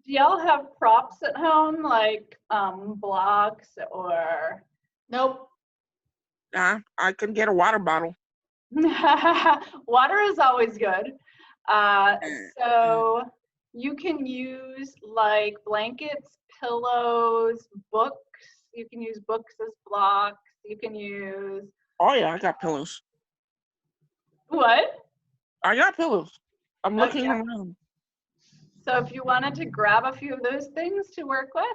Do y'all have props at home, like blocks or? Nope. I could get a water bottle. Water is always good. So you can use like blankets, pillows, books. You can use books as blocks. You can use Oh yeah, I got pillows. what? I got pillows. I'm looking Okay. around. So if you wanted to grab a few of those things to work with,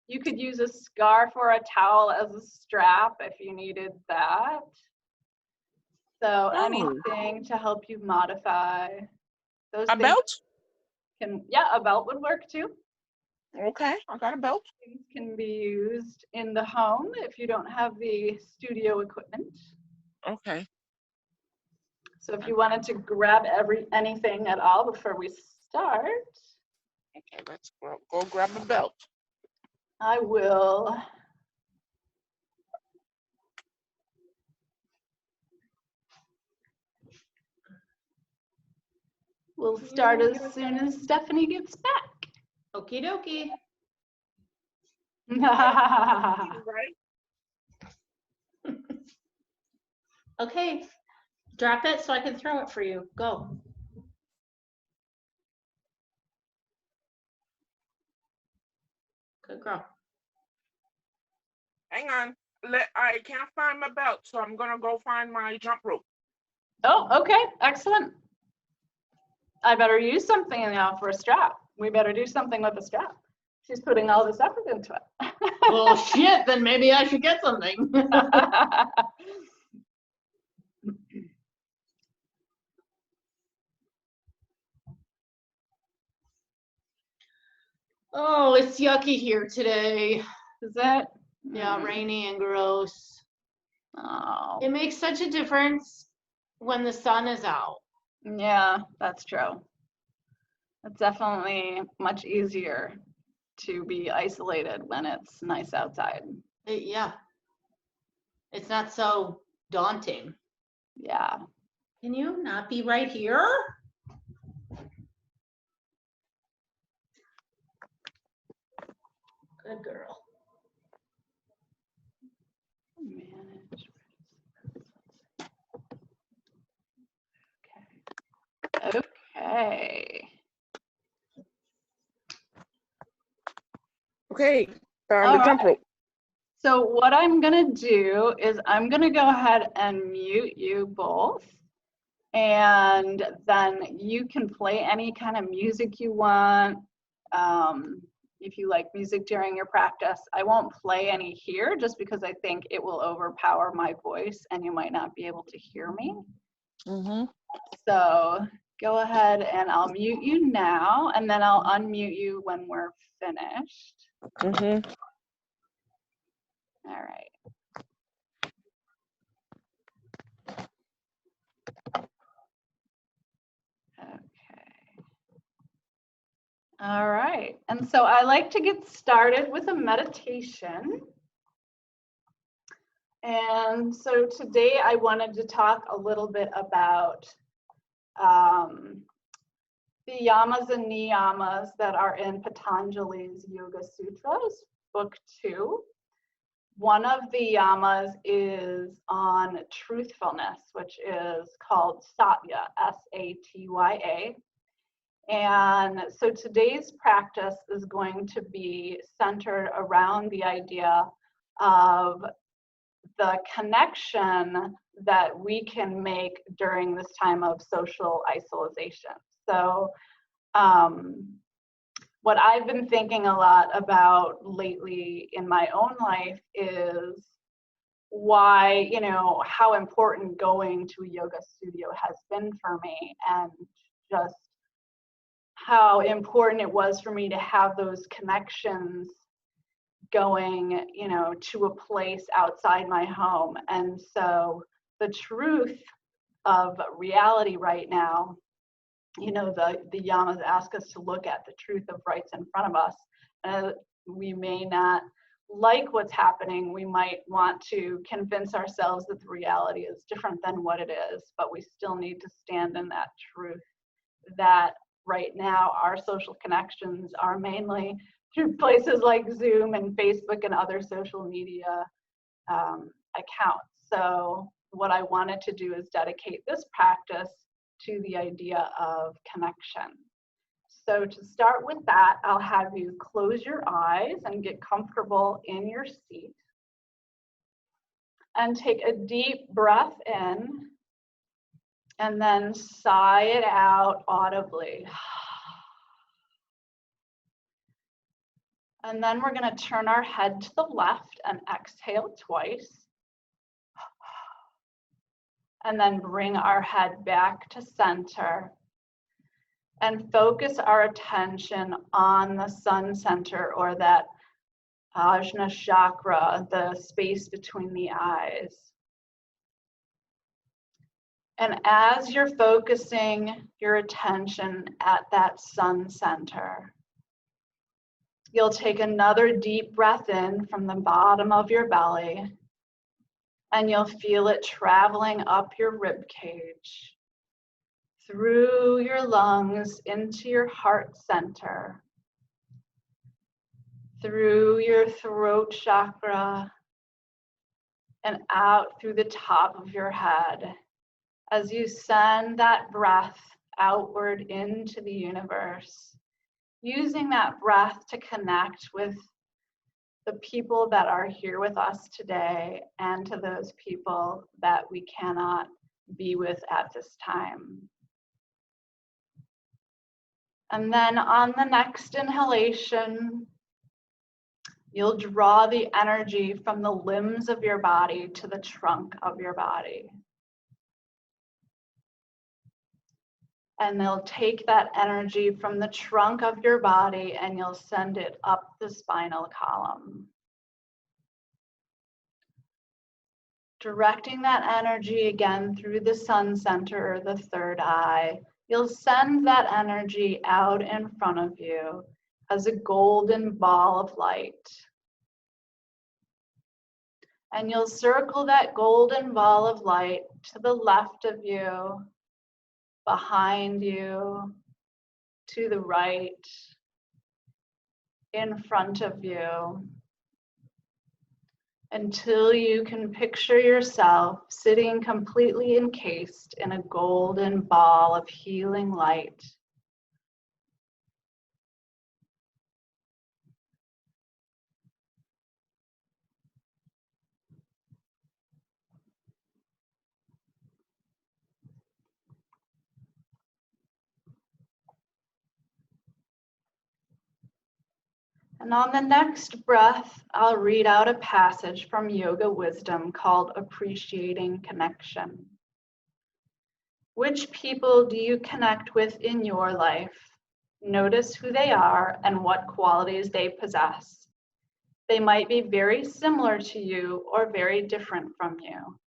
you could use a scarf or a towel as a strap if you needed that. So anything to help you modify those A things. belt? A belt would work too. Okay, I got a belt. Things can be used in the home if you don't have the studio equipment. Okay. So if you wanted to grab anything at all before we start, Okay, let's go grab a belt. I will. We'll start as soon as Stephanie gets back. Okie dokie. Right? Okay. Drop it so I can throw it for you. Go. Good girl. Hang on. I can't find my belt, so I'm gonna go find my jump rope. Oh, okay, excellent. I better use something now for a strap. We better do something with the strap. She's putting all this effort into it. Well, shit, then maybe I should get something. Oh, it's yucky here today. Is it? Yeah, rainy and gross. Oh. It makes such a difference when the sun is out. Yeah, that's true. It's definitely much easier to be isolated when it's nice outside. Yeah. It's not so daunting. Yeah. Can you not be right here? Good girl. Manage. Okay. Okay. Okay, the jump rope. So what I'm gonna do is I'm gonna go ahead and mute you both, and then you can play any kind of music you want. If you like music during your practice, I won't play any here just because I think it will overpower my voice and you might not be able to hear me. Mm-hmm. So go ahead and I'll mute you now, and then I'll unmute you when we're finished. Mm-hmm. All right. Okay. All right. And so I like to get started with a meditation. And so today I wanted to talk a little bit about the yamas and niyamas that are in Patanjali's Yoga Sutras, book 2. One of the yamas is on truthfulness, which is called Satya, S-A-T-Y-A. And so today's practice is going to be centered around the idea of the connection that we can make during this time of social isolation. So what I've been thinking a lot about lately in my own life is why, how important going to a yoga studio has been for me, and just how important it was for me to have those connections going, to a place outside my home. And so the truth of reality right now, the yamas ask us to look at the truth of rights in front of us. We may not like what's happening. We might want to convince ourselves that the reality is different than what it is, but we still need to stand in that truth that right now, our social connections are mainly through places like Zoom and Facebook and other social media accounts. So what I wanted to do is dedicate this practice to the idea of connection. So to start with that, I'll have you close your eyes and get comfortable in your seat. And take a deep breath in and then sigh it out audibly. And then we're going to turn our head to the left and exhale twice. And then bring our head back to center and focus our attention on the sun center, or that Ajna chakra, the space between the eyes. And as you're focusing your attention at that sun center, you'll take another deep breath in from the bottom of your belly, and you'll feel it traveling up your rib cage, through your lungs into your heart center, through your throat chakra, and out through the top of your head, as you send that breath outward into the universe, using that breath to connect with the people that are here with us today and to those people that we cannot be with at this time. And then on the next inhalation, you'll draw the energy from the limbs of your body to the trunk of your body. And they'll take that energy from the trunk of your body and you'll send it up the spinal column. Directing that energy again through the sun center, or the third eye, you'll send that energy out in front of you as a golden ball of light. And you'll circle that golden ball of light to the left of you, behind you, to the right, in front of you, until you can picture yourself sitting completely encased in a golden ball of healing light. And on the next breath, I'll read out a passage from Yoga Wisdom called Appreciating Connection. Which people do you connect with in your life? Notice who they are and what qualities they possess. They might be very similar to you or very different from you,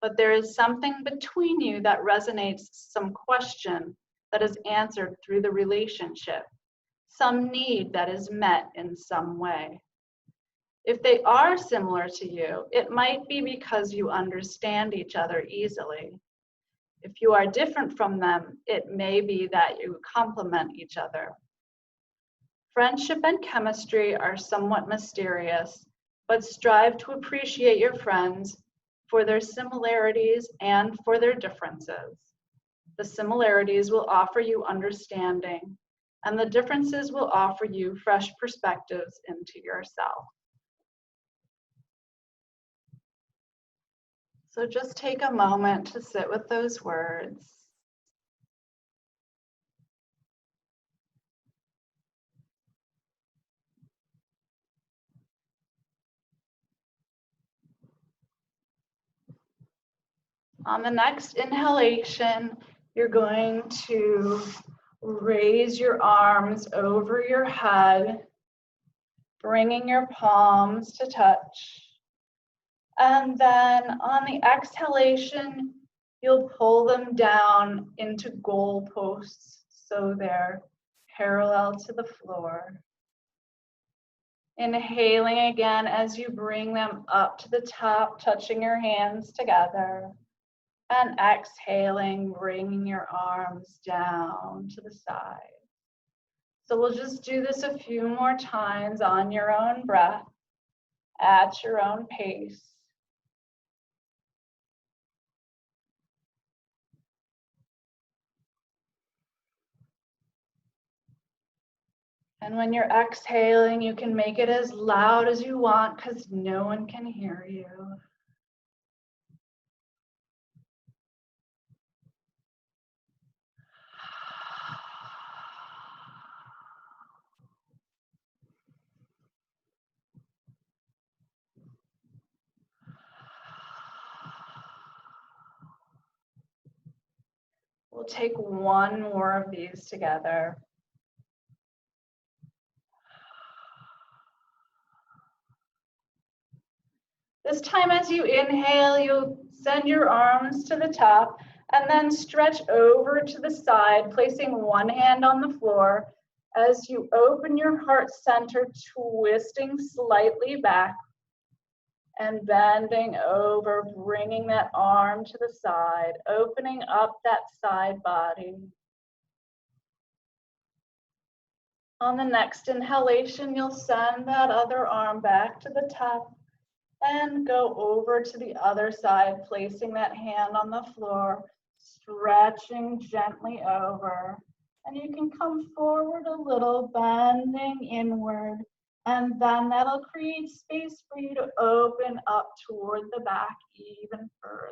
but there is something between you that resonates, some question that is answered through the relationship, some need that is met in some way. If they are similar to you, it might be because you understand each other easily. If you are different from them, it may be that you complement each other. Friendship and chemistry are somewhat mysterious, but strive to appreciate your friends for their similarities and for their differences. The similarities will offer you understanding, and the differences will offer you fresh perspectives into yourself. So just take a moment to sit with those words. On the next inhalation, you're going to raise your arms over your head, bringing your palms to touch. And then on the exhalation, you'll pull them down into goalposts so they're parallel to the floor. Inhaling again as you bring them up to the top, touching your hands together. And exhaling, bringing your arms down to the side. So we'll just do this a few more times on your own breath, at your own pace. And when you're exhaling, you can make it as loud as you want because no one can hear you. We'll take one more of these together. This time as you inhale, you'll send your arms to the top and then stretch over to the side, placing one hand on the floor. As you open your heart center, twisting slightly back and bending over, bringing that arm to the side, opening up that side body. On the next inhalation, you'll send that other arm back to the top and go over to the other side, placing that hand on the floor, stretching gently over. And you can come forward a little, bending inward. And then that'll create space for you to open up toward the back even further.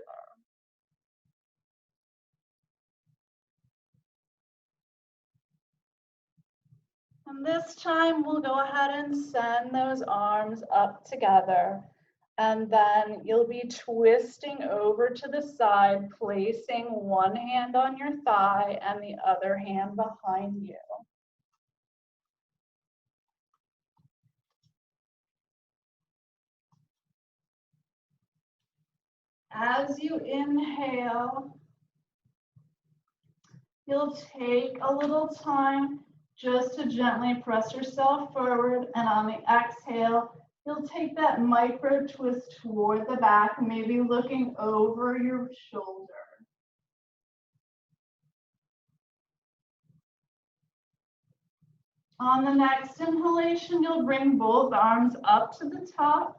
And this time we'll go ahead and send those arms up together. And then you'll be twisting over to the side, placing one hand on your thigh and the other hand behind you. As you inhale, you'll take a little time just to gently press yourself forward, and on the exhale, you'll take that micro twist toward the back, maybe looking over your shoulder. On the next inhalation, you'll bring both arms up to the top,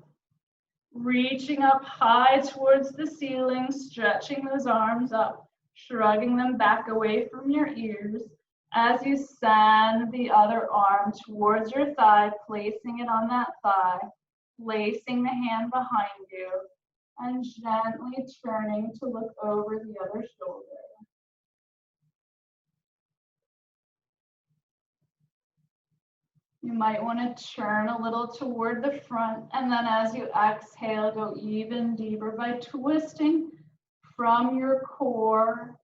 reaching up high towards the ceiling, stretching those arms up, shrugging them back away from your ears. As you send the other arm towards your thigh, placing it on that thigh, placing the hand behind you, and gently turning to look over the other shoulder. You might want to turn a little toward the front, and then as you exhale, go even deeper by twisting from your core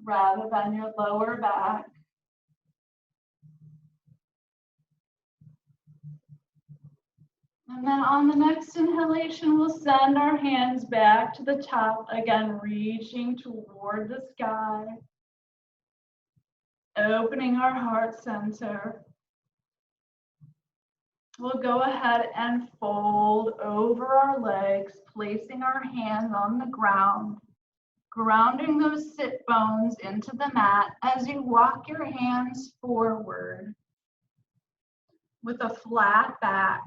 rather than your lower back. And then on the next inhalation, we'll send our hands back to the top, again, reaching toward the sky, opening our heart center. We'll go ahead and fold over our legs, placing our hands on the ground, grounding those sit bones into the mat as you walk your hands forward with a flat back.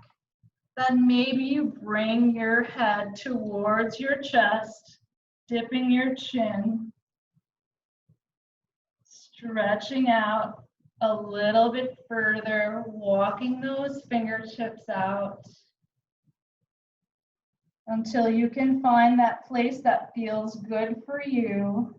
Then maybe you bring your head towards your chest, dipping your chin, stretching out a little bit further, walking those fingertips out until you can find that place that feels good for you.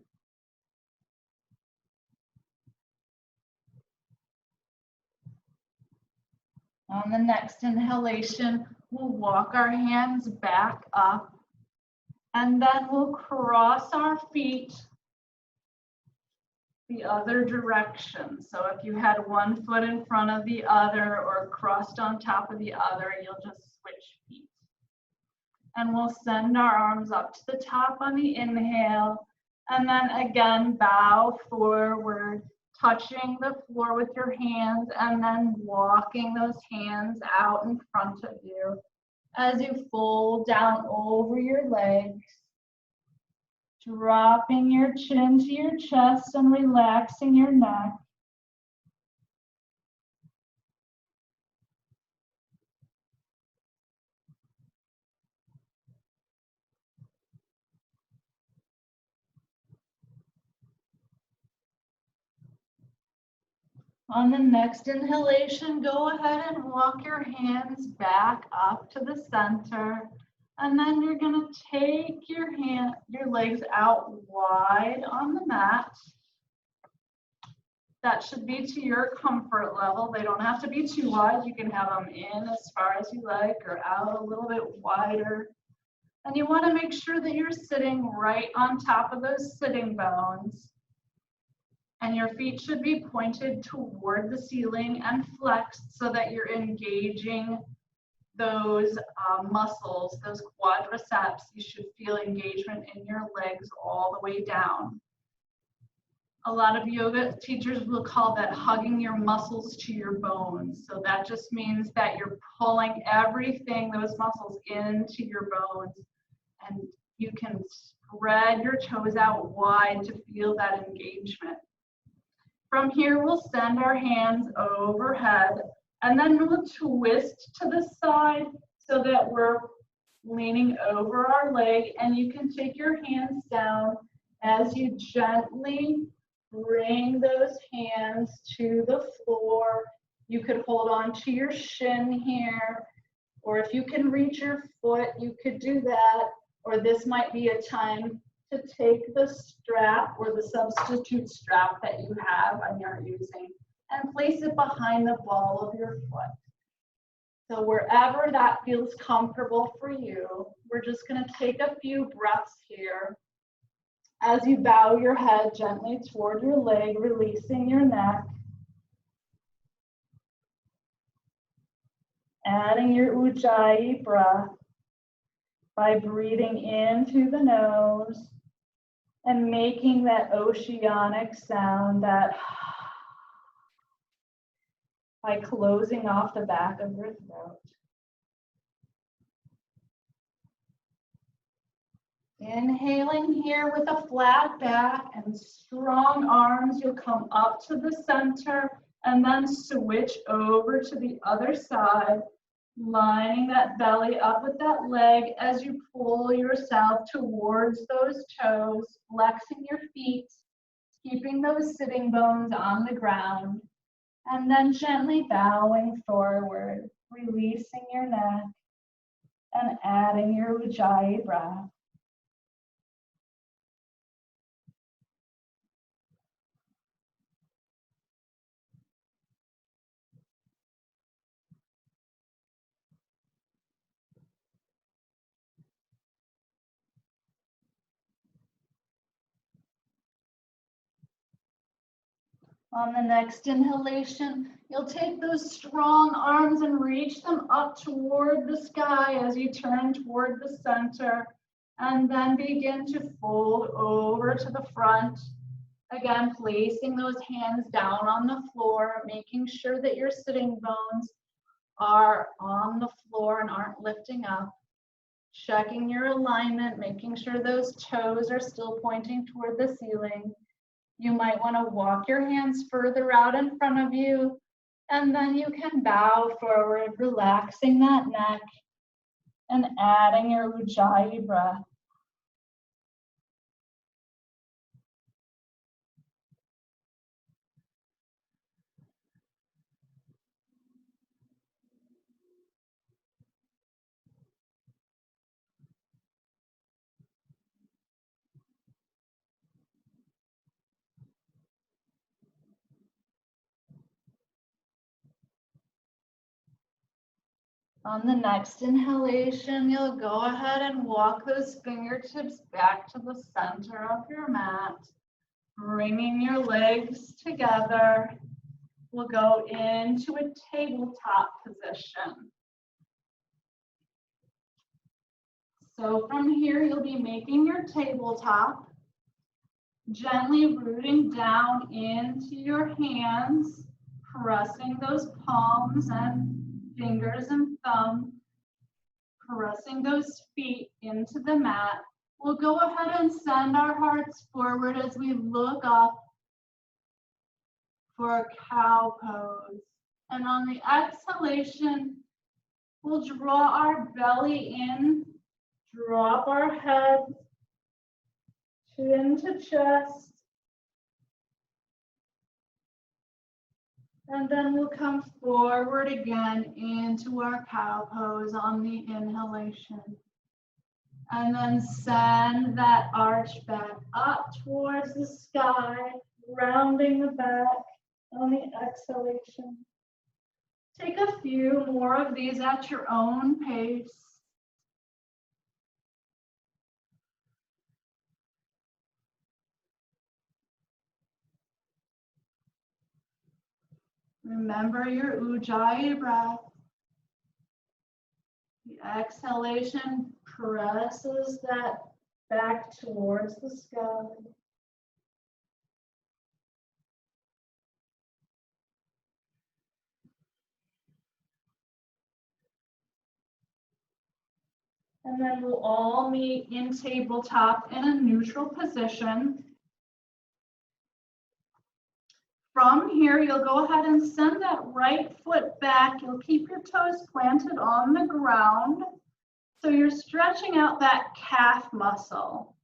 On the next inhalation, we'll walk our hands back up, and then we'll cross our feet the other direction. So if you had one foot in front of the other or crossed on top of the other, you'll just switch feet. And we'll send our arms up to the top on the inhale, and then again bow forward, touching the floor with your hands, and then walking those hands out in front of you as you fold down over your legs, dropping your chin to your chest and relaxing your neck. On the next inhalation, go ahead and walk your hands back up to the center. And then you're gonna take your legs out wide on the mat. That should be to your comfort level. They don't have to be too wide. You can have them in as far as you like or out a little bit wider. And you wanna make sure that you're sitting right on top of those sitting bones. And your feet should be pointed toward the ceiling and flexed so that you're engaging those muscles, those quadriceps. You should feel engagement in your legs all the way down. A lot of yoga teachers will call that hugging your muscles to your bones. So that just means that you're pulling everything, those muscles, into your bones. And you can spread your toes out wide to feel that engagement. From here, we'll send our hands overhead, and then we'll twist to the side so that we're leaning over our leg, and you can take your hands down as you gently bring those hands to the floor. You could hold on to your shin here, or if you can reach your foot, you could do that, or this might be a time to take the strap or the substitute strap that you have and you're using and place it behind the ball of your foot. So wherever that feels comfortable for you, we're just going to take a few breaths here. As you bow your head gently toward your leg, releasing your neck. Adding your Ujjayi breath by breathing in through the nose and making that oceanic sound, that by closing off the back of your throat. Inhaling here with a flat back and strong arms, you'll come up to the center and then switch over to the other side, lining that belly up with that leg as you pull yourself towards those toes, flexing your feet, keeping those sitting bones on the ground, and then gently bowing forward, releasing your neck and adding your Ujjayi breath. On the next inhalation, you'll take those strong arms and reach them up toward the sky as you turn toward the center, and then begin to fold over to the front. Again, placing those hands down on the floor, making sure that your sitting bones are on the floor and aren't lifting up. Checking your alignment, making sure those toes are still pointing toward the ceiling. You might want to walk your hands further out in front of you, and then you can bow forward, relaxing that neck and adding your Ujjayi breath. On the next inhalation, you'll go ahead and walk those fingertips back to the center of your mat, bringing your legs together. We'll go into a tabletop position. So from here, you'll be making your tabletop, gently rooting down into your hands, pressing those palms and fingers and thumb, pressing those feet into the mat. We'll go ahead and send our hearts forward as we look up for a cow pose. And on the exhalation, we'll draw our belly in, drop our head, chin to chest, and And then we'll come forward again into our cow pose on the inhalation. And then send that arch back up towards the sky, rounding the back on the exhalation. Take a few more of these at your own pace. Remember your Ujjayi breath. The exhalation presses that back towards the sky. And then we'll all meet in tabletop in a neutral position. From here, you'll go ahead and send that right foot back. You'll keep your toes planted on the ground. So you're stretching out that calf muscle.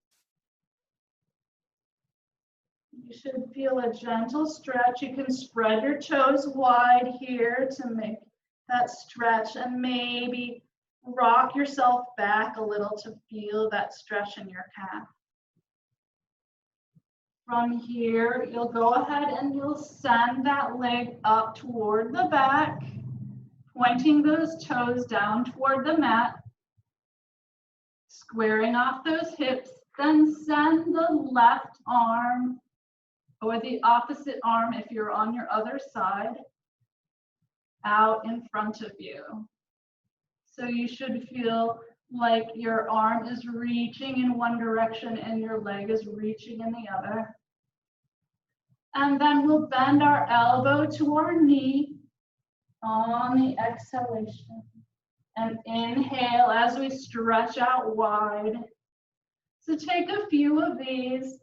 You should feel a gentle stretch. You can spread your toes wide here to make that stretch and maybe rock yourself back a little to feel that stretch in your calf. From here, you'll go ahead and you'll send that leg up toward the back, pointing those toes down toward the mat, squaring off those hips, then send the left arm or the opposite arm if you're on your other side out in front of you. So you should feel like your arm is reaching in one direction and your leg is reaching in the other. And then we'll bend our elbow to our knee on the exhalation. And inhale as we stretch out wide. So take a few of these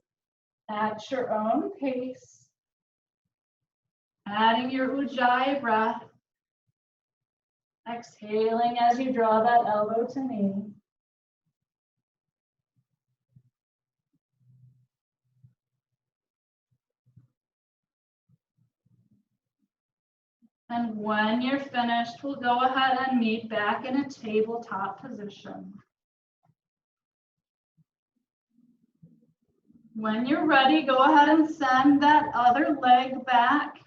at your own pace. Adding your Ujjayi breath. Exhaling as you draw that elbow to knee. And when you're finished, we'll go ahead and meet back in a tabletop position. When you're ready, go ahead and send that other leg back.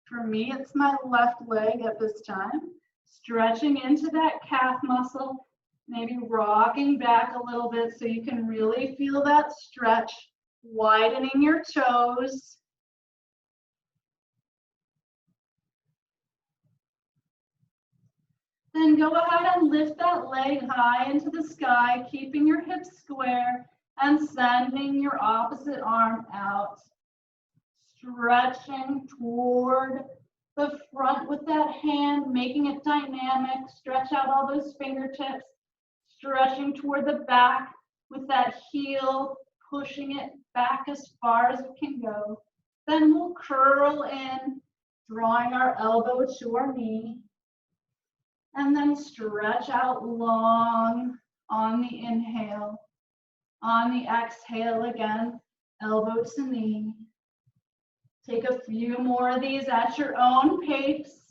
For me, it's my left leg at this time. Stretching into that calf muscle, maybe rocking back a little bit so you can really feel that stretch, widening your toes. Then go ahead and lift that leg high into the sky, keeping your hips square and sending your opposite arm out. Stretching toward the front with that hand, making it dynamic. Stretch out all those fingertips. Stretching toward the back with that heel, pushing it back as far as it can go. Then we'll curl in, drawing our elbow to our knee. And then stretch out long on the inhale. On the exhale again, elbow to knee. Take a few more of these at your own pace.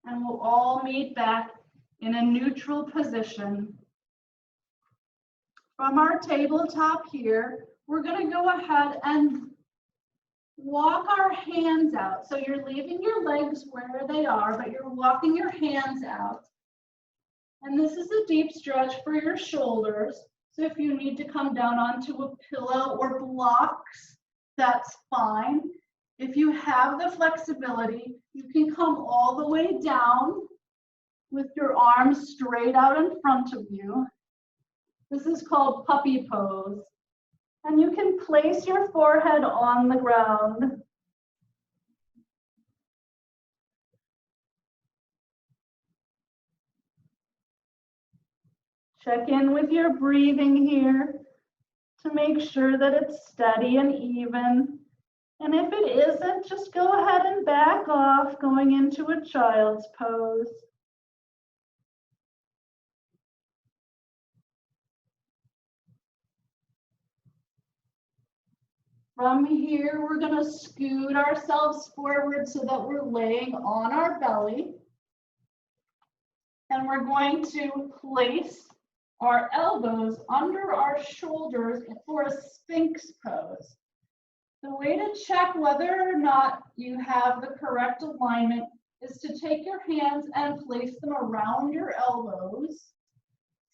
And we'll all meet back in a neutral position. From our tabletop here, we're going to go ahead and walk our hands out. So you're leaving your legs where they are, but you're walking your hands out. And this is a deep stretch for your shoulders. So if you need to come down onto a pillow or blocks, that's fine. If you have the flexibility, you can come all the way down with your arms straight out in front of you. This is called puppy pose. And you can place your forehead on the ground. Check in with your breathing here. to make sure that it's steady and even. And if it isn't, just go ahead and back off, going into a child's pose. From here, we're going to scoot ourselves forward so that we're laying on our belly. And we're going to place our elbows under our shoulders for a Sphinx pose. The way to check whether or not you have the correct alignment is to take your hands and place them around your elbows.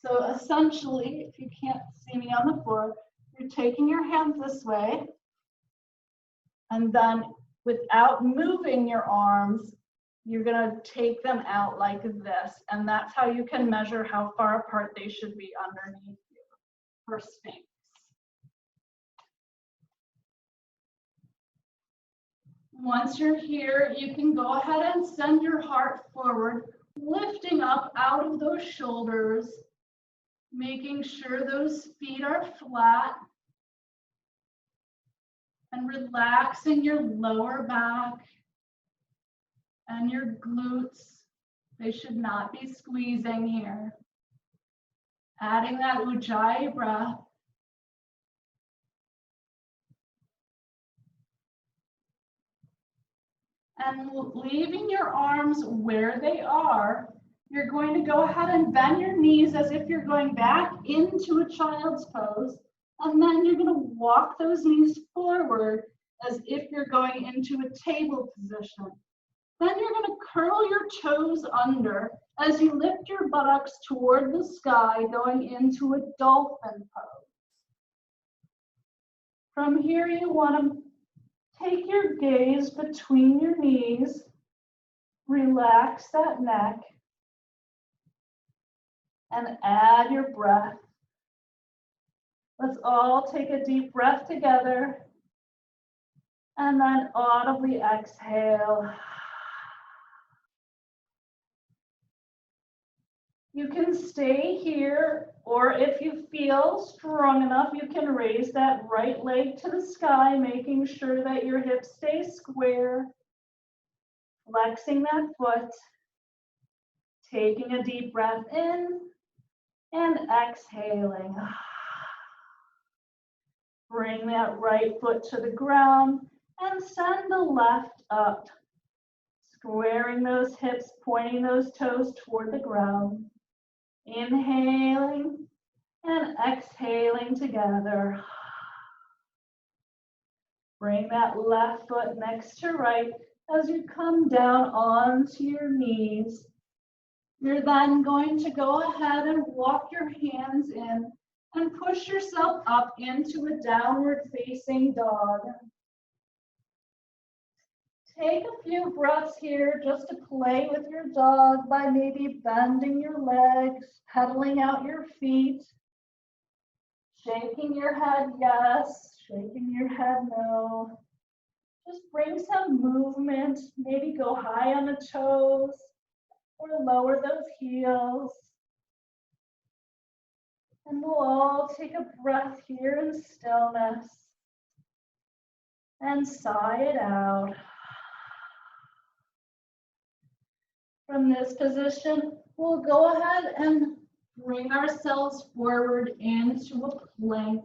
So essentially, if you can't see me on the floor, you're taking your hands this way, and then without moving your arms, you're gonna take them out like this, and that's how you can measure how far apart they should be underneath you for Sphinx. Once you're here, you can go ahead and send your heart forward, lifting up out of those shoulders, making sure those feet are flat, and relaxing your lower back and your glutes. They should not be squeezing here. Adding that Ujjayi breath. And leaving your arms where they are, you're going to go ahead and bend your knees as if you're going back into a child's pose. And then you're going to walk those knees forward as if you're going into a table position. Then you're going to curl your toes under as you lift your buttocks toward the sky, going into a dolphin pose. From here, you want to take your gaze between your knees, relax that neck, and add your breath. Let's all take a deep breath together, and then audibly exhale. You can stay here, or if you feel strong enough, you can raise that right leg to the sky, making sure that your hips stay square, flexing that foot, taking a deep breath in, and exhaling. Bring that right foot to the ground and send the left up, squaring those hips, pointing those toes toward the ground. Inhaling and exhaling together. Bring that left foot next to right as you come down onto your knees. You're then going to go ahead and walk your hands in and push yourself up into a downward facing dog. Take a few breaths here just to play with your dog by maybe bending your legs, pedaling out your feet, shaking your head yes, shaking your head no. Just bring some movement, maybe go high on the toes or lower those heels. And we'll all take a breath here in stillness and sigh it out. From this position, we'll go ahead and bring ourselves forward into a plank.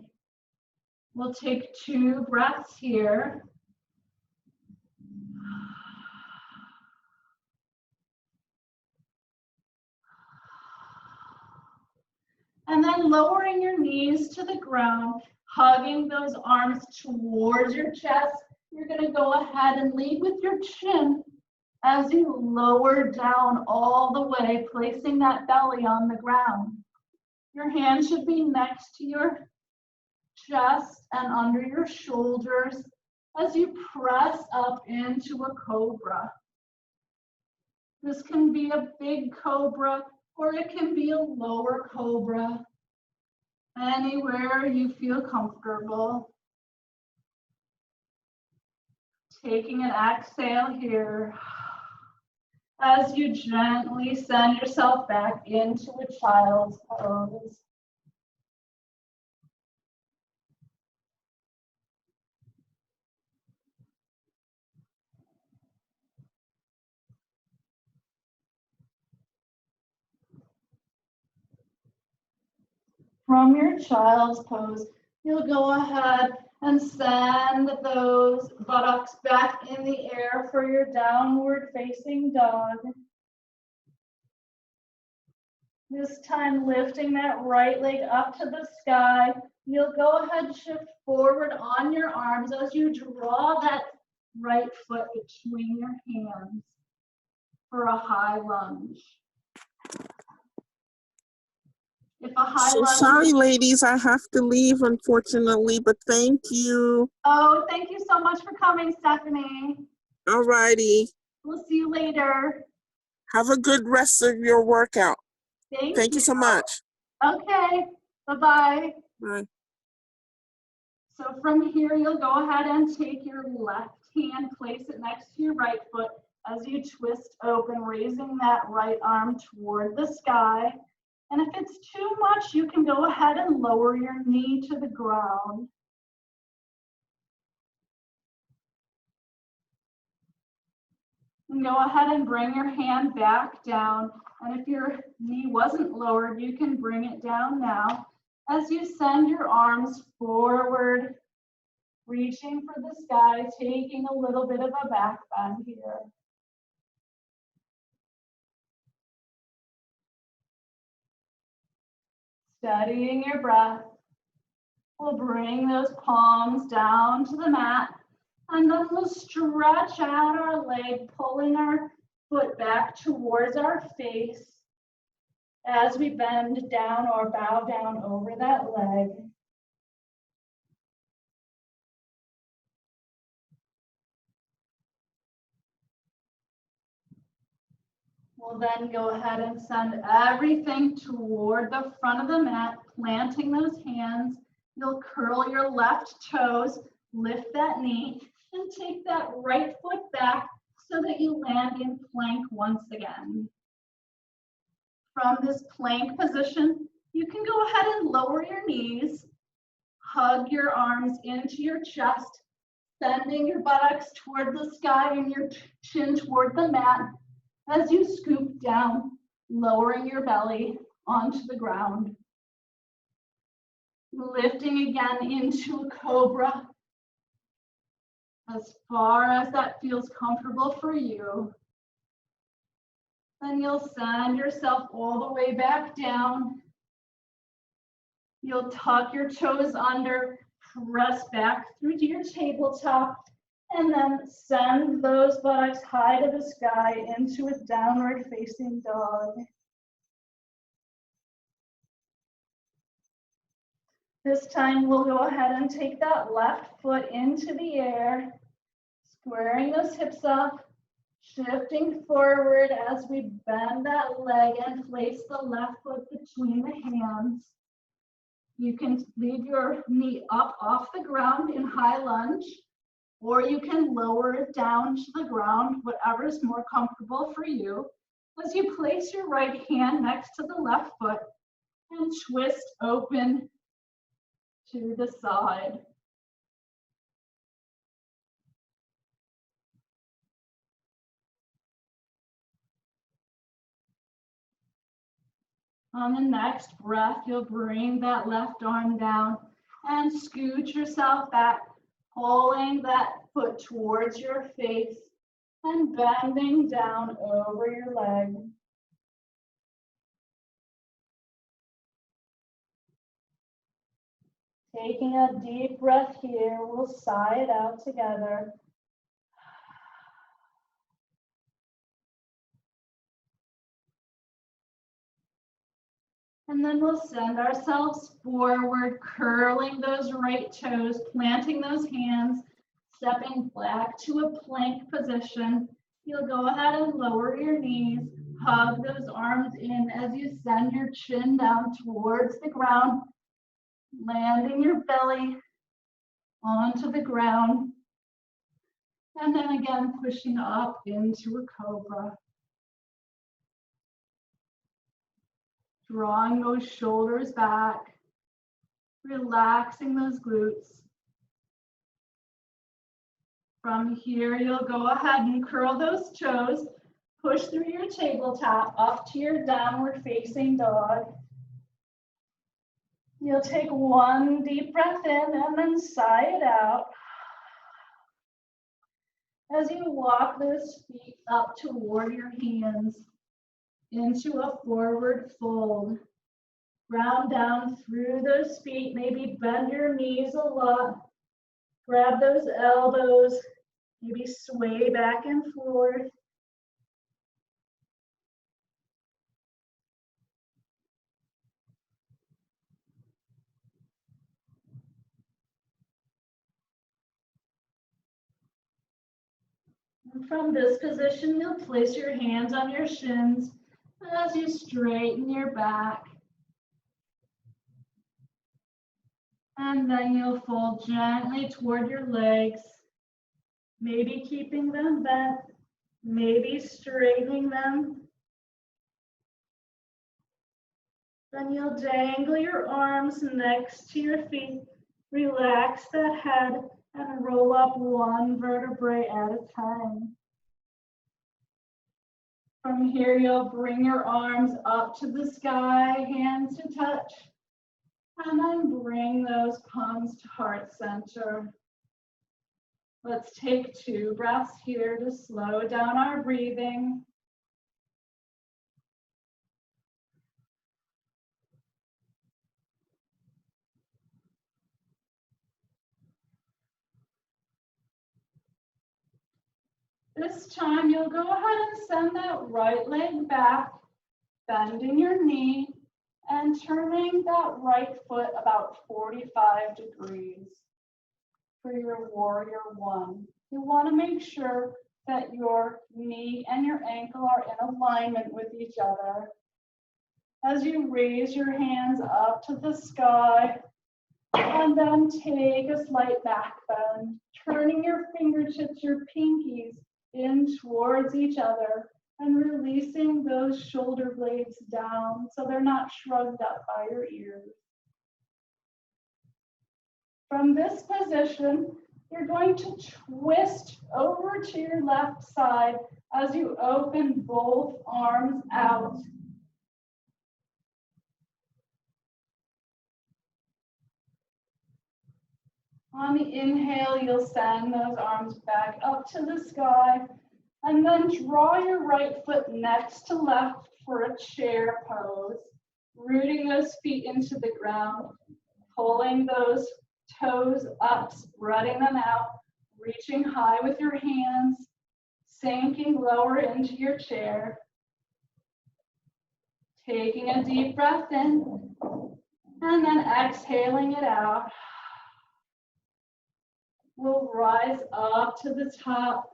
We'll take 2 breaths here. And then lowering your knees to the ground, hugging those arms towards your chest. You're going to go ahead and lead with your chin as you lower down all the way, placing that belly on the ground. Your hands should be next to your chest and under your shoulders as you press up into a cobra. This can be a big cobra or it can be a lower cobra, anywhere you feel comfortable. Taking an exhale here as you gently send yourself back into a child's pose. From your child's pose, you'll go ahead and send those buttocks back in the air for your downward facing dog. This time lifting that right leg up to the sky. You'll go ahead and shift forward on your arms as you draw that right foot between your hands for a high lunge. If a high So lunge. sorry, ladies, I have to leave, unfortunately, but thank you. Oh, thank you so much for coming, Stephanie. All righty. We'll see you later. Have a good rest of your workout. Thank you so much. Okay, bye-bye. Bye. So from here, you'll go ahead and take your left hand, place it next to your right foot as you twist open, raising that right arm toward the sky. And if it's too much, you can go ahead and lower your knee to the ground. And go ahead and bring your hand back down. And if your knee wasn't lowered, you can bring it down now as you send your arms forward, reaching for the sky, taking a little bit of a back bend here. Steadying your breath. We'll bring those palms down to the mat, and then we'll stretch out our leg, pulling our foot back towards our face as we bend down or bow down over that leg. We'll then go ahead and send everything toward the front of the mat, planting those hands. You'll curl your left toes, lift that knee, and take that right foot back so that you land in plank once again. From this plank position, you can go ahead and lower your knees, hug your arms into your chest, sending your buttocks toward the sky and your chin toward the mat as you scoop down, lowering your belly onto the ground. Lifting again into a cobra as far as that feels comfortable for you. Then you'll send yourself all the way back down. You'll tuck your toes under, press back through to your tabletop, and then send those buttocks high to the sky into a downward facing dog. This time we'll go ahead and take that left foot into the air, squaring those hips up, shifting forward as we bend that leg and place the left foot between the hands. You can leave your knee up off the ground in high lunge, or you can lower it down to the ground, whatever is more comfortable for you. As you place your right hand next to the left foot and twist open to the side. On the next breath, you'll bring that left arm down and scoot yourself back, pulling that foot towards your face and bending down over your leg. Taking a deep breath here, we'll sigh it out together. And then we'll send ourselves forward, curling those right toes, planting those hands, stepping back to a plank position. You'll go ahead and lower your knees, hug those arms in as you send your chin down towards the ground, landing your belly onto the ground. And then again, pushing up into a cobra. Drawing those shoulders back, relaxing those glutes. From here, you'll go ahead and curl those toes, push through your tabletop up to your downward facing dog. You'll take one deep breath in and then sigh it out. As you walk those feet up toward your hands into a forward fold. Ground down through those feet, maybe bend your knees a lot. Grab those elbows, maybe sway back and forth. And from this position, you'll place your hands on your shins as you straighten your back. And then you'll fold gently toward your legs, maybe keeping them bent, maybe straightening them. Then you'll dangle your arms next to your feet, relax the head, and roll up one vertebrae at a time. From here, you'll bring your arms up to the sky, hands to touch, and then bring those palms to heart center. Let's take 2 breaths here to slow down our breathing. This time you'll go ahead and send that right leg back, bending your knee and turning that right foot about 45 degrees for your warrior 1. You want to make sure that your knee and your ankle are in alignment with each other. As you raise your hands up to the sky, and then take a slight back bend, turning your fingertips, your pinkies, in towards each other and releasing those shoulder blades down so they're not shrugged up by your ears. From this position, you're going to twist over to your left side as you open both arms out. On the inhale, you'll send those arms back up to the sky, and then draw your right foot next to left for a chair pose, rooting those feet into the ground, pulling those toes up, spreading them out, reaching high with your hands, sinking lower into your chair. Taking a deep breath in, and then exhaling it out. We'll rise up to the top,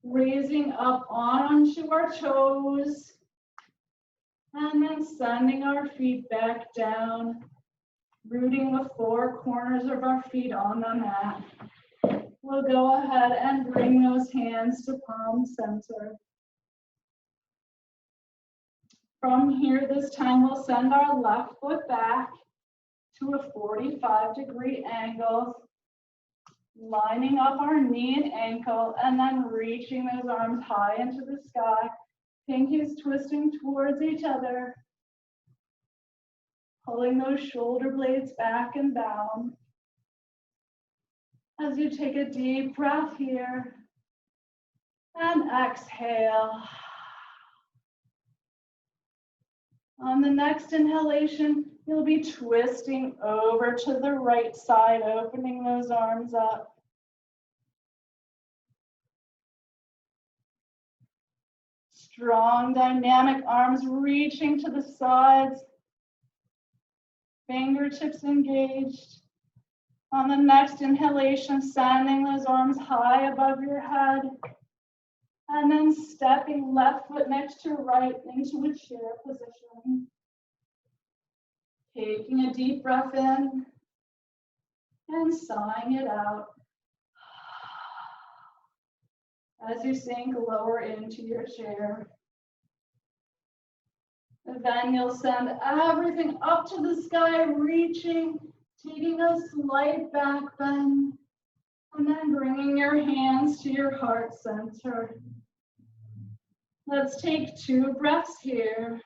raising up onto our toes, and then sending our feet back down, rooting the 4 corners of our feet on the mat. We'll go ahead and bring those hands to palm center. From here, this time we'll send our left foot back to a 45-degree angle, lining up our knee and ankle, and then reaching those arms high into the sky, pinkies twisting towards each other, pulling those shoulder blades back and down. As you take a deep breath here, and exhale. On the next inhalation, you'll be twisting over to the right side, opening those arms up. Strong, dynamic arms reaching to the sides, fingertips engaged. On the next inhalation, sending those arms high above your head, and then stepping left foot next to right into a chair position. Taking a deep breath in and sighing it out as you sink lower into your chair. And then you'll send everything up to the sky, reaching, taking a slight back bend, and then bringing your hands to your heart center. Let's take 2 breaths here.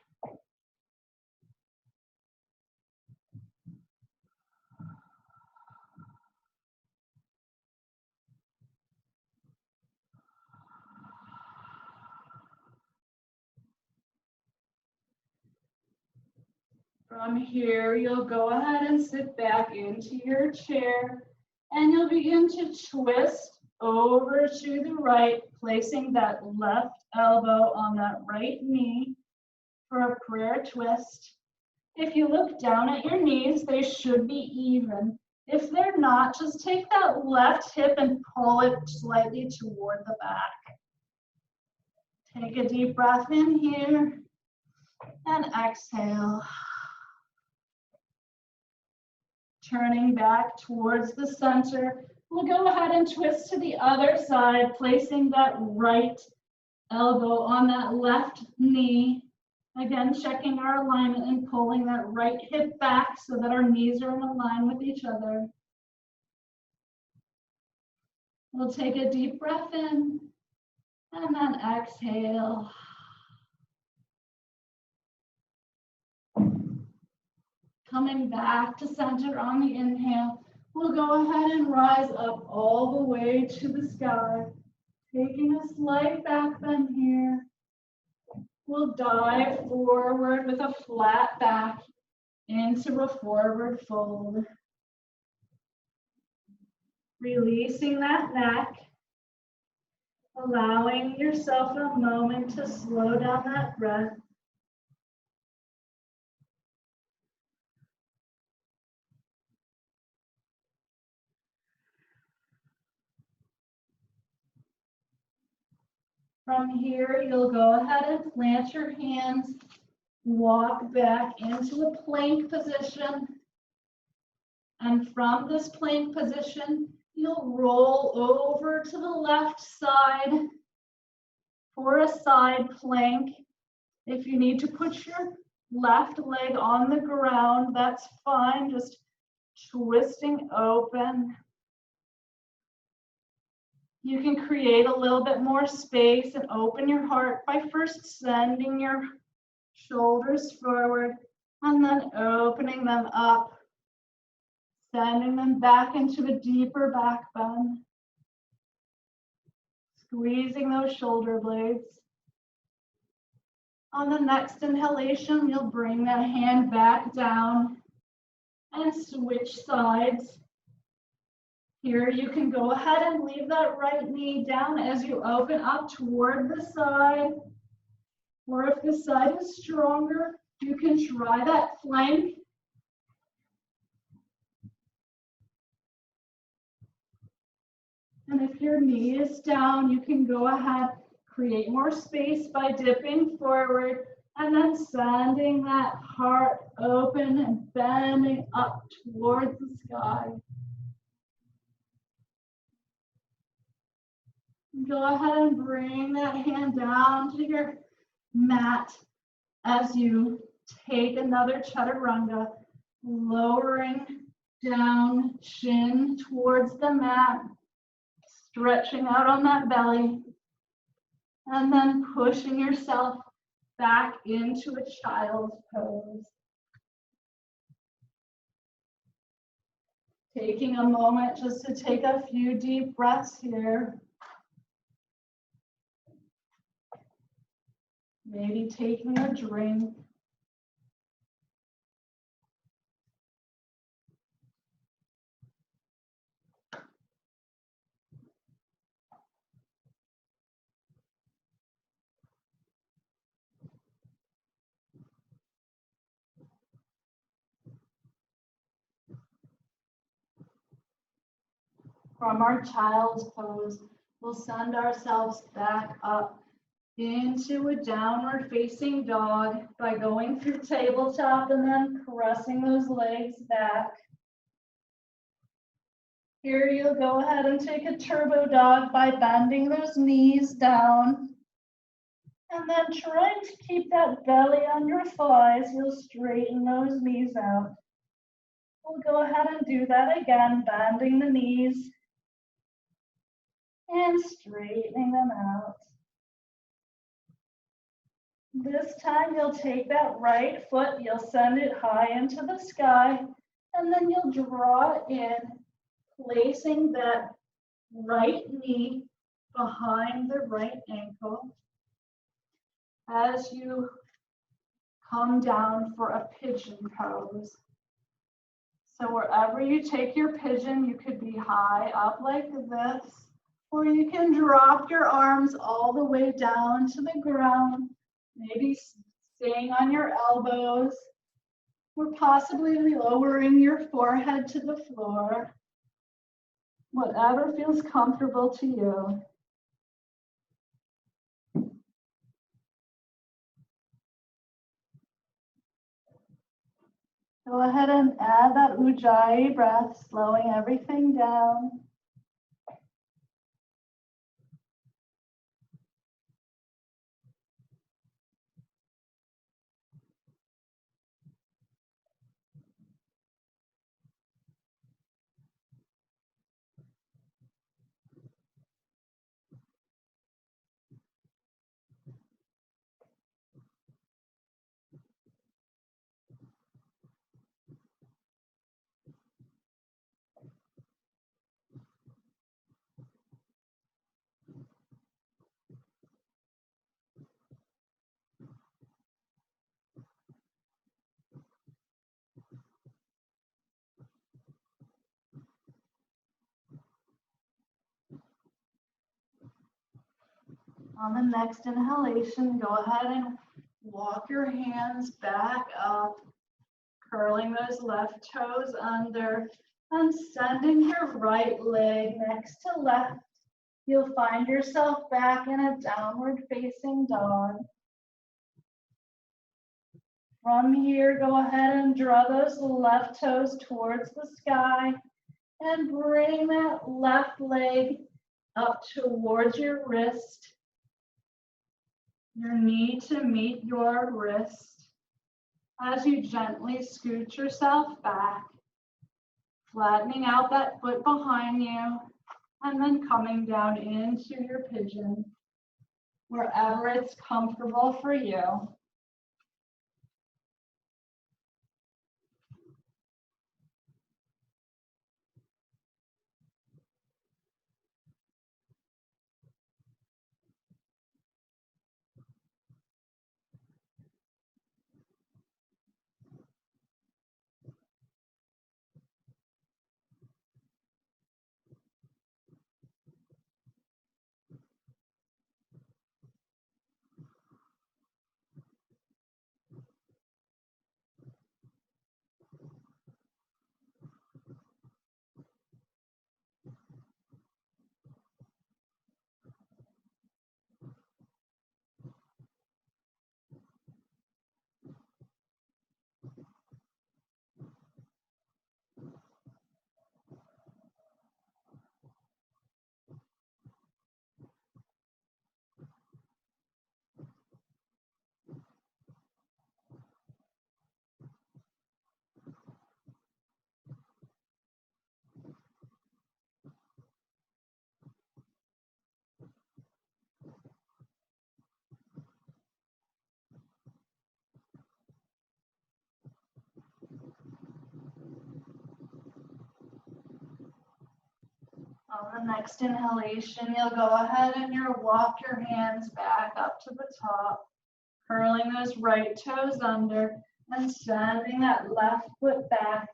From here, you'll go ahead and sit back into your chair, and you'll begin to twist over to the right, placing that left elbow on that right knee for a prayer twist. If you look down at your knees, they should be even. If they're not, just take that left hip and pull it slightly toward the back. Take a deep breath in here and exhale. Turning back towards the center, we'll go ahead and twist to the other side, placing that right elbow on that left knee. Again, checking our alignment and pulling that right hip back so that our knees are in line with each other. We'll take a deep breath in and then exhale. Coming back to center on the inhale, we'll go ahead and rise up all the way to the sky, taking a slight back bend here. We'll dive forward with a flat back into a forward fold. Releasing that neck, allowing yourself a moment to slow down that breath. From here, you'll go ahead and plant your hands, walk back into a plank position. And from this plank position, you'll roll over to the left side for a side plank. If you need to put your left leg on the ground, that's fine, just twisting open. You can create a little bit more space and open your heart by first sending your shoulders forward and then opening them up, sending them back into a deeper back bend, squeezing those shoulder blades. On the next inhalation, you'll bring that hand back down and switch sides. Here you can go ahead and leave that right knee down as you open up toward the side. Or if the side is stronger, you can try that flank. And if your knee is down, you can go ahead, create more space by dipping forward and then sending that heart open and bending up towards the sky. Go ahead and bring that hand down to your mat as you take another chaturanga, lowering down, chin towards the mat, stretching out on that belly, and then pushing yourself back into a child's pose. Taking a moment just to take a few deep breaths here. Maybe taking a drink. From our child's pose, we'll send ourselves back up into a downward facing dog by going through tabletop and then pressing those legs back. Here you'll go ahead and take a turbo dog by bending those knees down. And then trying to keep that belly on your thighs, you'll straighten those knees out. We'll go ahead and do that again, bending the knees and straightening them out. This time you'll take that right foot, you'll send it high into the sky, and then you'll draw it in, placing that right knee behind the right ankle. As you come down for a pigeon pose. So wherever you take your pigeon, you could be high up like this, or you can drop your arms all the way down to the ground, maybe staying on your elbows, or possibly lowering your forehead to the floor. Whatever feels comfortable to you. Go ahead and add that Ujjayi breath, slowing everything down. On the next inhalation, go ahead and walk your hands back up, curling those left toes under and sending your right leg next to left. You'll find yourself back in a downward facing dog. From here, go ahead and draw those left toes towards the sky and bring that left leg up towards your wrist. Your knee to meet your wrist as you gently scoot yourself back, flattening out that foot behind you, and then coming down into your pigeon, wherever it's comfortable for you. On the next inhalation, you'll go ahead and you'll walk your hands back up to the top, curling those right toes under and sending that left foot back.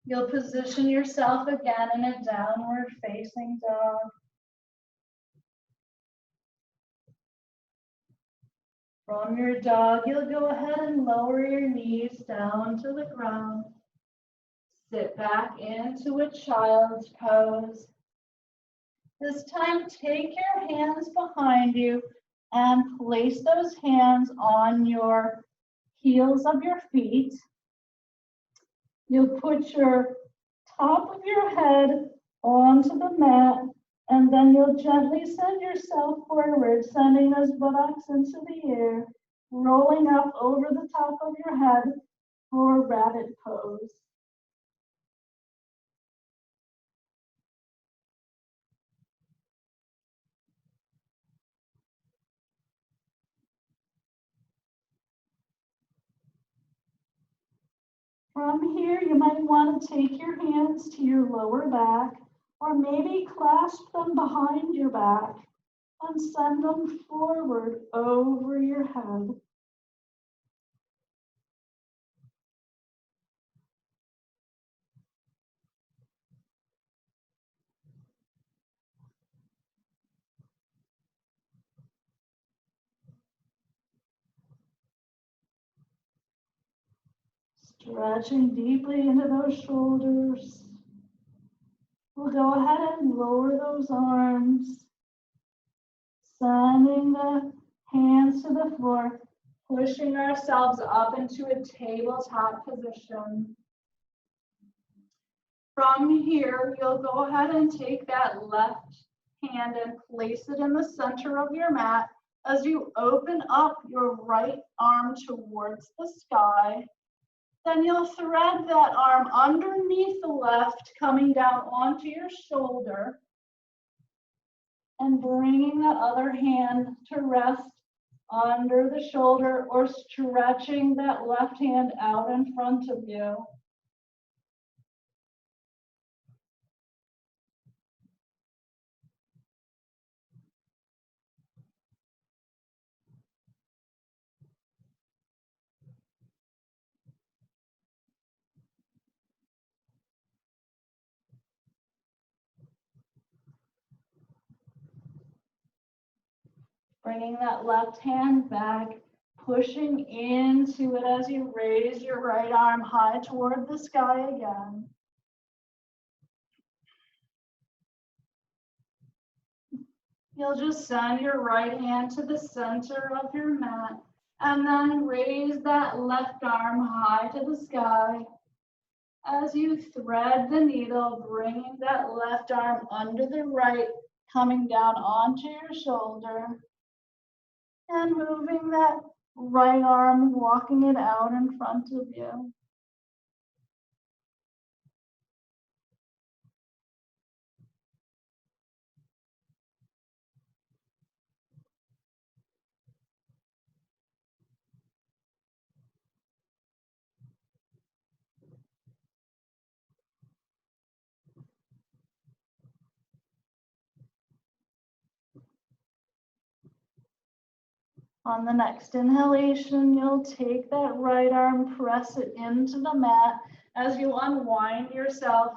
You'll position yourself again in a downward facing dog. From your dog, you'll go ahead and lower your knees down to the ground. Sit back into a child's pose. This time, take your hands behind you and place those hands on your heels of your feet. You'll put your top of your head onto the mat, and then you'll gently send yourself forward, sending those buttocks into the air, rolling up over the top of your head for rabbit pose. From here, you might want to take your hands to your lower back, or maybe clasp them behind your back and send them forward over your head. Stretching deeply into those shoulders. We'll go ahead and lower those arms. Sending the hands to the floor, pushing ourselves up into a tabletop position. From here, you'll go ahead and take that left hand and place it in the center of your mat as you open up your right arm towards the sky. Then you'll thread that arm underneath the left, coming down onto your shoulder, and bringing that other hand to rest under the shoulder or stretching that left hand out in front of you. Bringing that left hand back, pushing into it as you raise your right arm high toward the sky again. You'll just send your right hand to the center of your mat and then raise that left arm high to the sky. As you thread the needle, bringing that left arm under the right, coming down onto your shoulder. And moving that right arm, walking it out in front of you. On the next inhalation, you'll take that right arm, press it into the mat as you unwind yourself,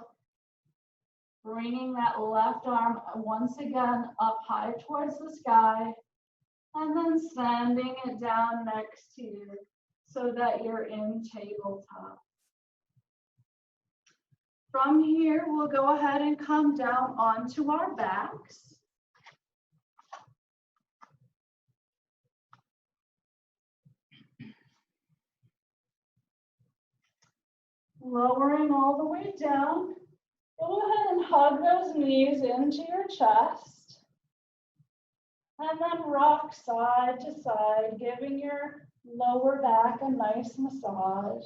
bringing that left arm once again up high towards the sky, and then sending it down next to you so that you're in tabletop. From here, we'll go ahead and come down onto our backs. Lowering all the way down, go ahead and hug those knees into your chest. And then rock side to side, giving your lower back a nice massage.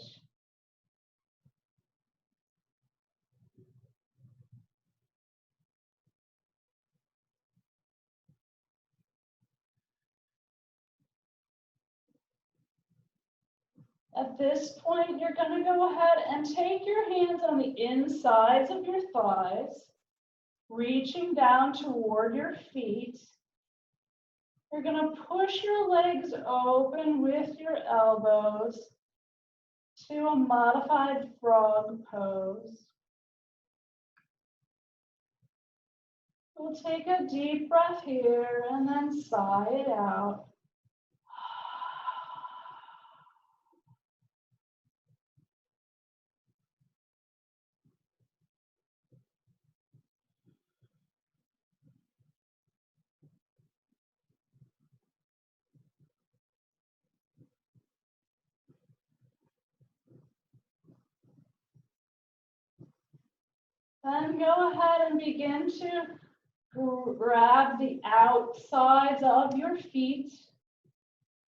At this point, you're going to go ahead and take your hands on the insides of your thighs, reaching down toward your feet. You're going to push your legs open with your elbows to a modified frog pose. We'll take a deep breath here and then sigh it out. Then go ahead and begin to grab the outsides of your feet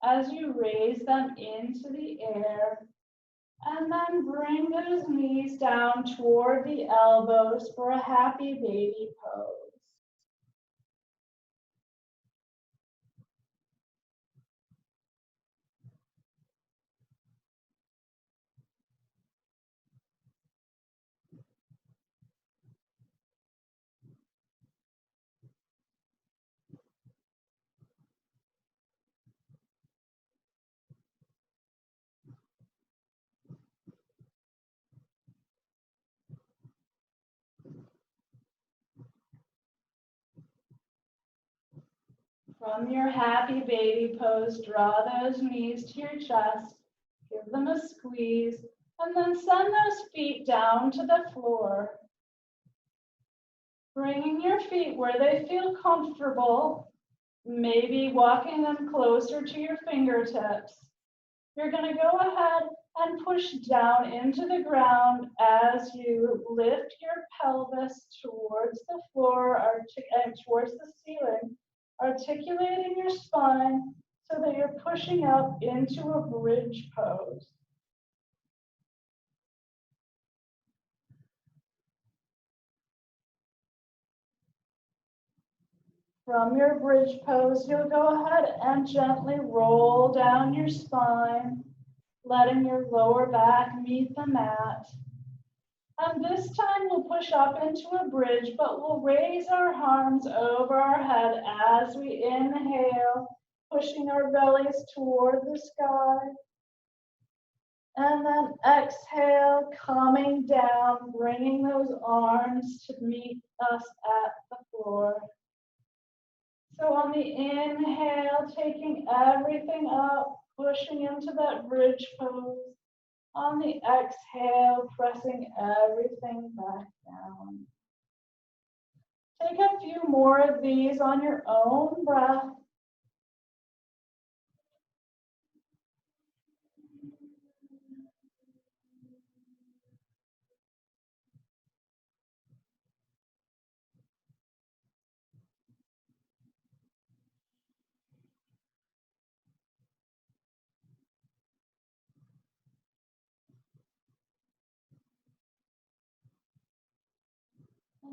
as you raise them into the air. And then bring those knees down toward the elbows for a happy baby pose. From your happy baby pose, draw those knees to your chest, give them a squeeze, And then send those feet down to the floor. Bringing your feet where they feel comfortable, maybe walking them closer to your fingertips. You're going to go ahead and push down into the ground as you lift your pelvis towards the floor and towards the ceiling, articulating your spine so that you're pushing up into a bridge pose. From your bridge pose, you'll go ahead and gently roll down your spine, letting your lower back meet the mat. And this time we'll push up into a bridge, but we'll raise our arms over our head as we inhale, pushing our bellies toward the sky. And then exhale, coming down, bringing those arms to meet us at the floor. So on the inhale, taking everything up, pushing into that bridge pose. On the exhale, pressing everything back down. Take a few more of these on your own breath.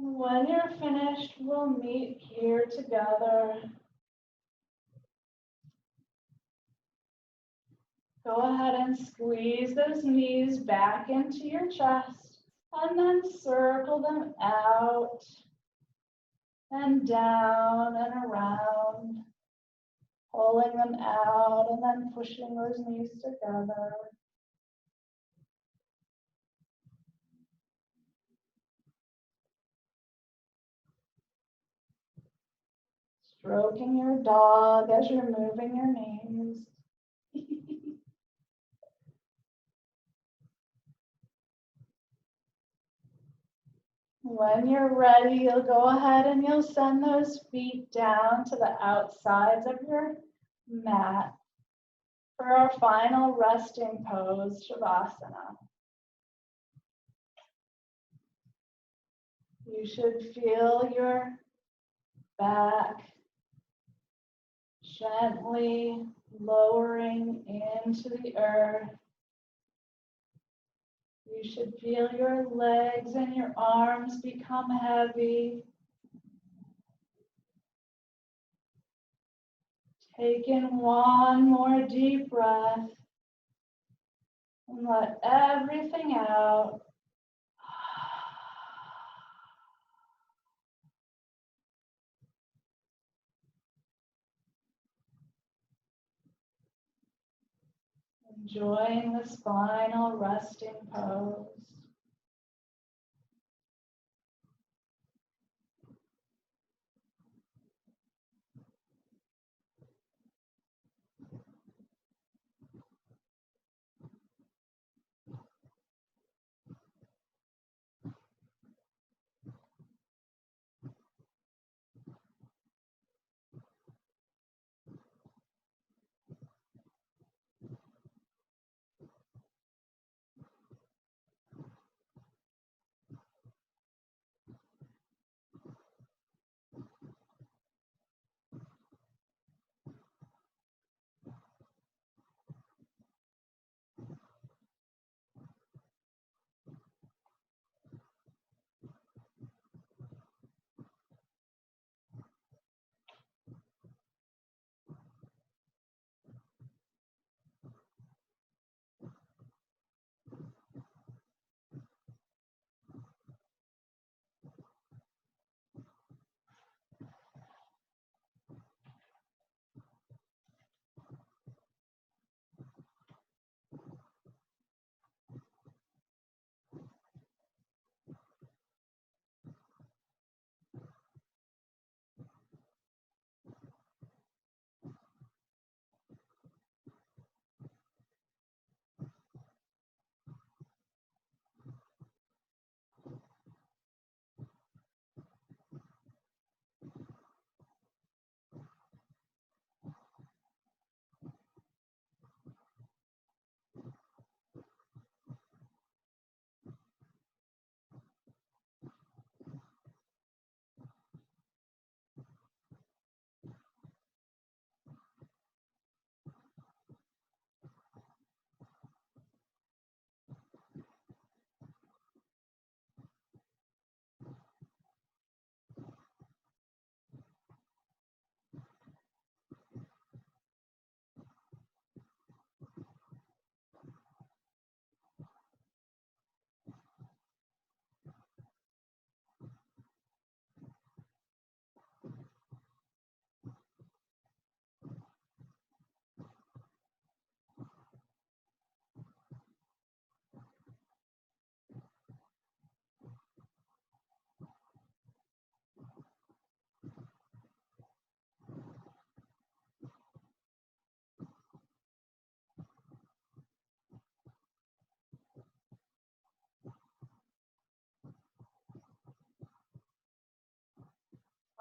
And when you're finished, we'll meet here together. Go ahead and squeeze those knees back into your chest and then circle them out and down and around, pulling them out and then pushing those knees together. Stroking your dog as you're moving your knees. When you're ready, you'll go ahead and you'll send those feet down to the outsides of your mat for our final resting pose, Shavasana. You should feel your back gently lowering into the earth. You should feel your legs and your arms become heavy. Take in one more deep breath and let everything out. Enjoying this final resting pose.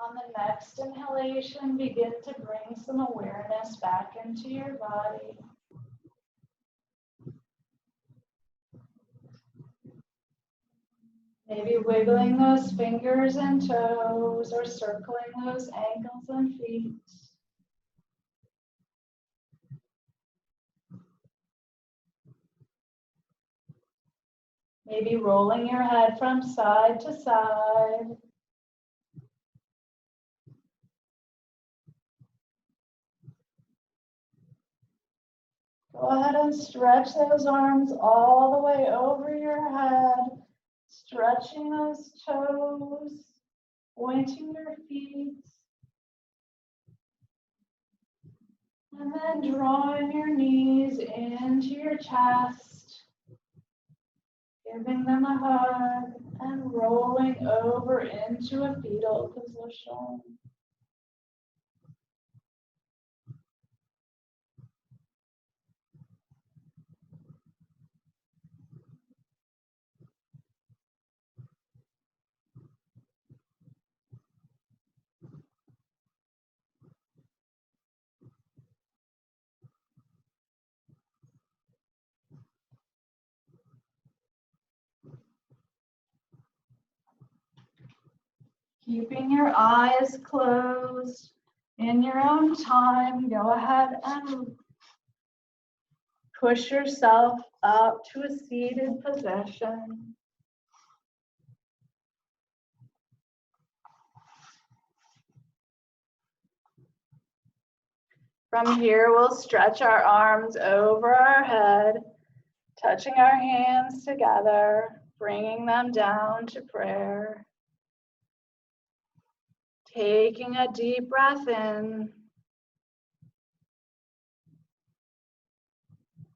On the next inhalation, begin to bring some awareness back into your body. Maybe wiggling those fingers and toes or circling those ankles and feet. Maybe rolling your head from side to side. Go ahead and stretch those arms all the way over your head, stretching those toes, pointing your feet, and then drawing your knees into your chest, giving them a hug, and rolling over into a fetal position. Keeping your eyes closed, in your own time, go ahead and push yourself up to a seated position. From here, we'll stretch our arms over our head, touching our hands together, bringing them down to prayer. Taking a deep breath in.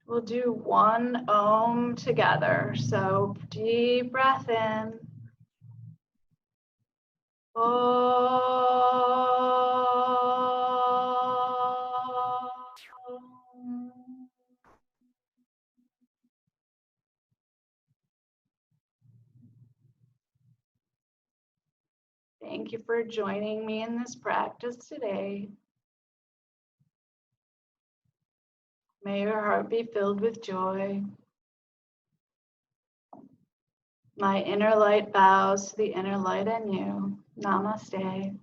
We'll do one Om together. So deep breath in. Om. Thank you for joining me in this practice today. May your heart be filled with joy. My inner light bows to the inner light in you. Namaste.